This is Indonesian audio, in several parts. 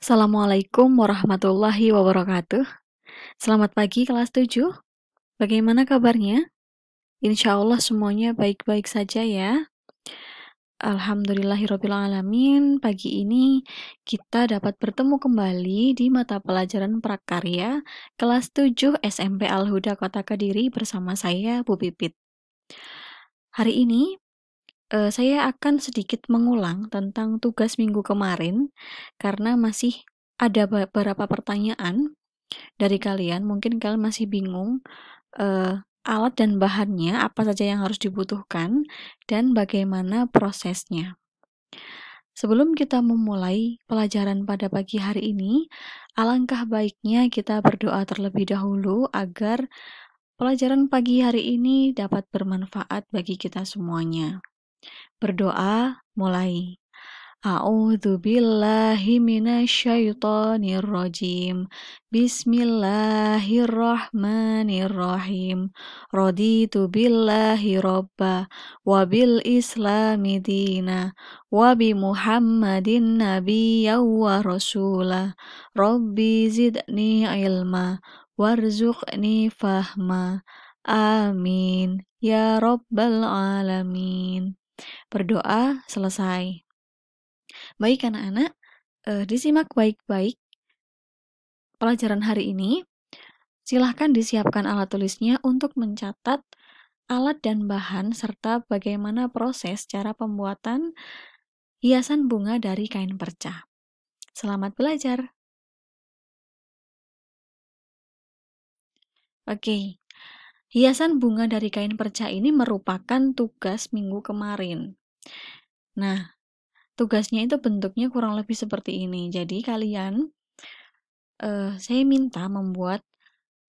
Assalamualaikum warahmatullahi wabarakatuh. Selamat pagi kelas 7. Bagaimana kabarnya? Insya Allah semuanya baik-baik saja ya. Alhamdulillahirrabbilalamin. Pagi ini kita dapat bertemu kembali di mata pelajaran prakarya kelas 7 SMP Al-Huda Kota Kediri bersama saya Bu Pipit. Hari ini saya akan sedikit mengulang tentang tugas minggu kemarin karena masih ada beberapa pertanyaan dari kalian. Mungkin kalian masih bingung alat dan bahannya apa saja yang harus dibutuhkan dan bagaimana prosesnya. Sebelum kita memulai pelajaran pada pagi hari ini, alangkah baiknya kita berdoa terlebih dahulu agar pelajaran pagi hari ini dapat bermanfaat bagi kita semuanya. Berdoa mulai. A'udzu billahi minasyaitonir rajim. Bismillahirrahmanirrahim. Raditu billahi robba wa bil islami dina wa bi Muhammadin nabiyya wa rasula. Rabbi zidni ilma warzuqni fahma. Amin ya rabbal alamin. Berdoa selesai. Baik anak-anak, disimak baik-baik pelajaran hari ini. Silahkan disiapkan alat tulisnya untuk mencatat alat dan bahan serta bagaimana proses cara pembuatan hiasan bunga dari kain perca. Selamat belajar. Oke, hiasan bunga dari kain perca ini merupakan tugas minggu kemarin. Nah, tugasnya itu bentuknya kurang lebih seperti ini. Jadi kalian, saya minta membuat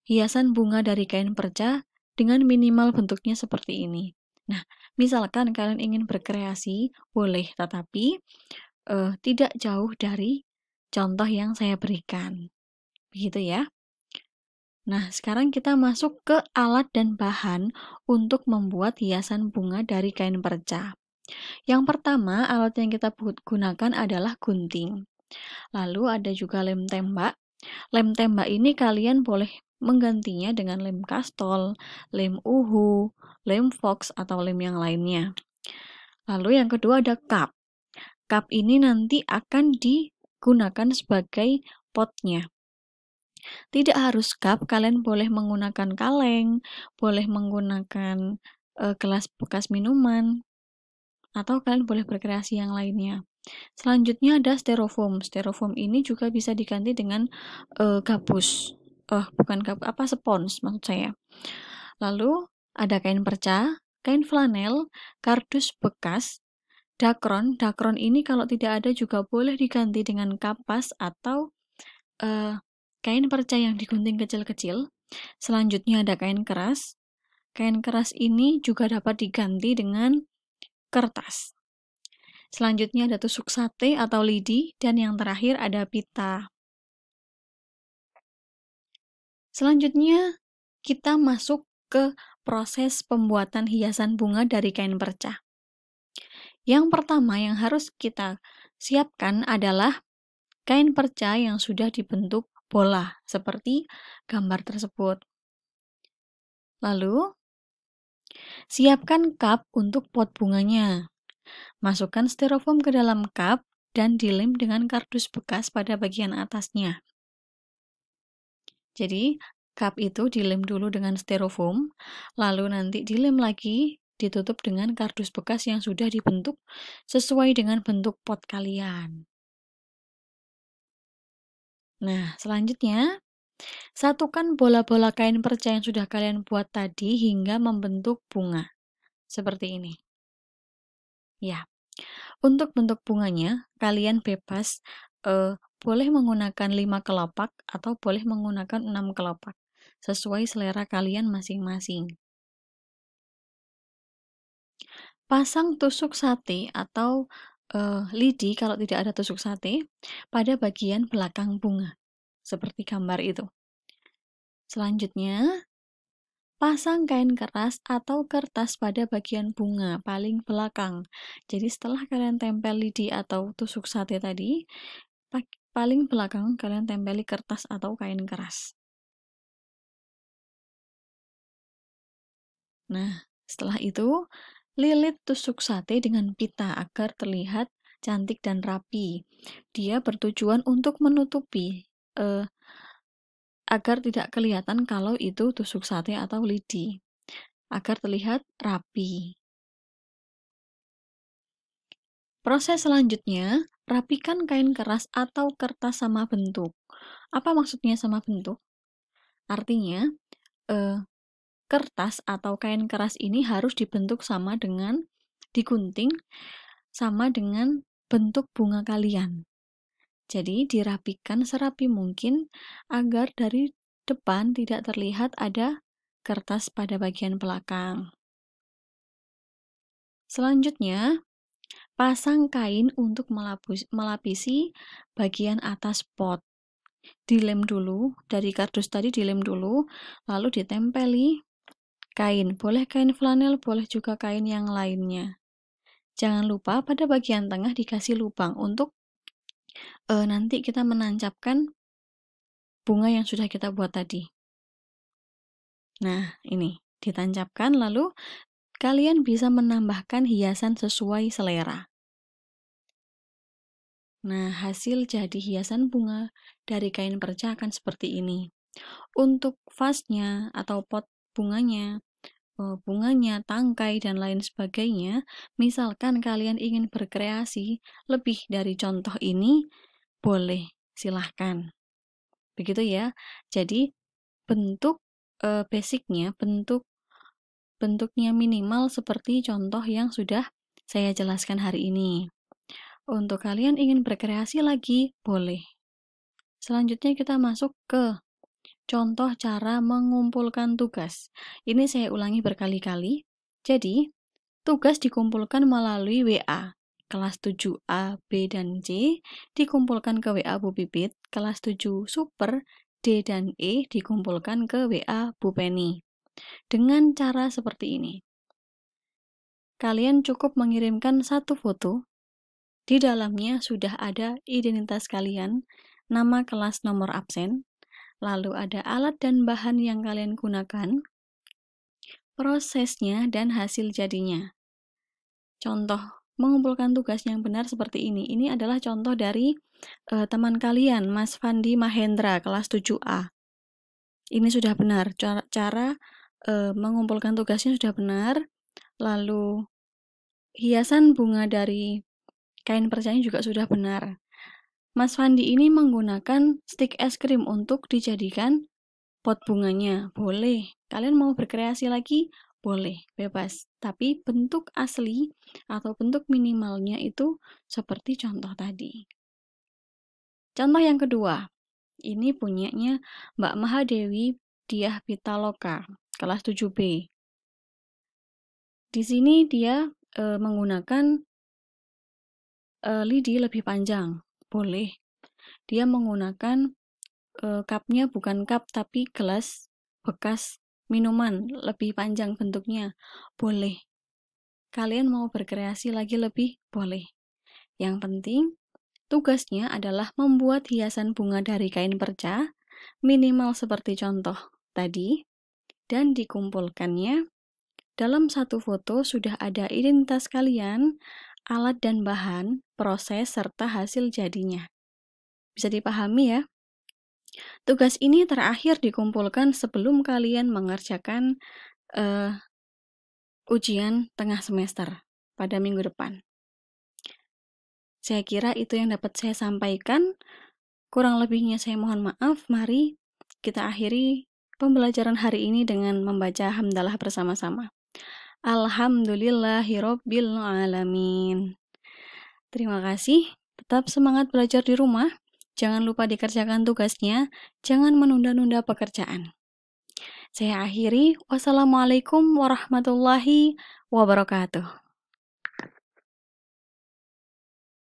hiasan bunga dari kain perca dengan minimal bentuknya seperti ini. Nah, misalkan kalian ingin berkreasi, boleh, tetapi tidak jauh dari contoh yang saya berikan. Begitu ya. Nah, sekarang kita masuk ke alat dan bahan untuk membuat hiasan bunga dari kain perca. Yang pertama, alat yang kita gunakan adalah gunting. Lalu ada juga lem tembak. Lem tembak ini kalian boleh menggantinya dengan lem kastol, lem uhu, lem fox, atau lem yang lainnya. Lalu yang kedua ada cup. Cup ini nanti akan digunakan sebagai potnya. Tidak harus cup, kalian boleh menggunakan kaleng, boleh menggunakan gelas bekas minuman, atau kalian boleh berkreasi yang lainnya. Selanjutnya ada styrofoam. Styrofoam ini juga bisa diganti dengan gabus. Bukan gabus, spons maksud saya. Lalu ada kain perca, kain flanel, kardus bekas, dakron. Dakron ini kalau tidak ada juga boleh diganti dengan kapas atau kain perca yang digunting kecil-kecil. Selanjutnya ada kain keras. Kain keras ini juga dapat diganti dengan kertas. Selanjutnya ada tusuk sate atau lidi, dan yang terakhir ada pita. Selanjutnya kita masuk ke proses pembuatan hiasan bunga dari kain perca. Yang pertama yang harus kita siapkan adalah kain perca yang sudah dibentuk bola, seperti gambar tersebut. Lalu, siapkan cup untuk pot bunganya. Masukkan styrofoam ke dalam cup dan dilem dengan kardus bekas pada bagian atasnya. Jadi, cup itu dilem dulu dengan styrofoam, lalu nanti dilem lagi, ditutup dengan kardus bekas yang sudah dibentuk sesuai dengan bentuk pot kalian. Nah, selanjutnya, satukan bola-bola kain perca yang sudah kalian buat tadi hingga membentuk bunga. Seperti ini. Ya, untuk bentuk bunganya, kalian bebas boleh menggunakan 5 kelopak atau boleh menggunakan 6 kelopak, sesuai selera kalian masing-masing. Pasang tusuk sate atau lidi kalau tidak ada tusuk sate pada bagian belakang bunga, seperti gambar itu. Selanjutnya, pasang kain keras atau kertas pada bagian bunga paling belakang. Jadi setelah kalian tempel lidi atau tusuk sate tadi, paling belakang kalian tempeli kertas atau kain keras. Nah, setelah itu lilit tusuk sate dengan pita agar terlihat cantik dan rapi. Dia bertujuan untuk menutupi agar tidak kelihatan kalau itu tusuk sate atau lidi, agar terlihat rapi. Proses selanjutnya, rapikan kain keras atau kertas sama bentuk. Apa maksudnya sama bentuk? Artinya, kertas atau kain keras ini harus dibentuk sama dengan digunting sama dengan bentuk bunga kalian. Jadi dirapikan serapi mungkin agar dari depan tidak terlihat ada kertas pada bagian belakang. Selanjutnya, pasang kain untuk melapisi bagian atas pot. Dilem dulu, dari kardus tadi dilem dulu, lalu ditempeli kain. Boleh kain flanel, boleh juga kain yang lainnya. Jangan lupa pada bagian tengah dikasih lubang untuk nanti kita menancapkan bunga yang sudah kita buat tadi. Nah, ini ditancapkan, lalu kalian bisa menambahkan hiasan sesuai selera. Nah, hasil jadi hiasan bunga dari kain perca akan seperti ini. Untuk vasnya atau pot bunganya, tangkai, dan lain sebagainya, misalkan kalian ingin berkreasi lebih dari contoh ini, boleh, silahkan. Begitu ya. Jadi, bentuk basicnya, bentuknya minimal seperti contoh yang sudah saya jelaskan hari ini. Untuk kalian ingin berkreasi lagi, boleh. Selanjutnya kita masuk ke contoh cara mengumpulkan tugas. Ini saya ulangi berkali-kali. Jadi, tugas dikumpulkan melalui WA. Kelas 7A, B, dan C dikumpulkan ke WA Bu Pipit. Kelas 7 Super, D, dan E dikumpulkan ke WA Bu Penny. Dengan cara seperti ini. Kalian cukup mengirimkan satu foto. Di dalamnya sudah ada identitas kalian, nama kelas, nomor absen, lalu ada alat dan bahan yang kalian gunakan, prosesnya, dan hasil jadinya. Contoh mengumpulkan tugas yang benar seperti ini. Ini adalah contoh dari teman kalian, Mas Fandi Mahendra, kelas 7A. Ini sudah benar, cara mengumpulkan tugasnya sudah benar, lalu hiasan bunga dari kain percanya juga sudah benar. Mas Fandi ini menggunakan stik es krim untuk dijadikan pot bunganya. Boleh. Kalian mau berkreasi lagi? Boleh, bebas. Tapi bentuk asli atau bentuk minimalnya itu seperti contoh tadi. Contoh yang kedua. Ini punyanya Mbak Mahadewi Diah Pitaloka, kelas 7B. Di sini dia menggunakan lidi lebih panjang, boleh. Dia menggunakan cupnya bukan cup tapi gelas bekas minuman, lebih panjang bentuknya, boleh. Kalian mau berkreasi lagi lebih, boleh. Yang penting, tugasnya adalah membuat hiasan bunga dari kain perca, minimal seperti contoh tadi, dan dikumpulkannya. Dalam satu foto sudah ada identitas kalian, alat dan bahan, proses, serta hasil jadinya. Bisa dipahami ya? Tugas ini terakhir dikumpulkan sebelum kalian mengerjakan ujian tengah semester pada minggu depan. Saya kira itu yang dapat saya sampaikan. Kurang lebihnya saya mohon maaf. Mari kita akhiri pembelajaran hari ini dengan membaca hamdalah bersama-sama. Alhamdulillahirabbil alamin. Terima kasih. Tetap semangat belajar di rumah. Jangan lupa dikerjakan tugasnya. Jangan menunda-nunda pekerjaan. Saya akhiri. Wassalamualaikum warahmatullahi wabarakatuh.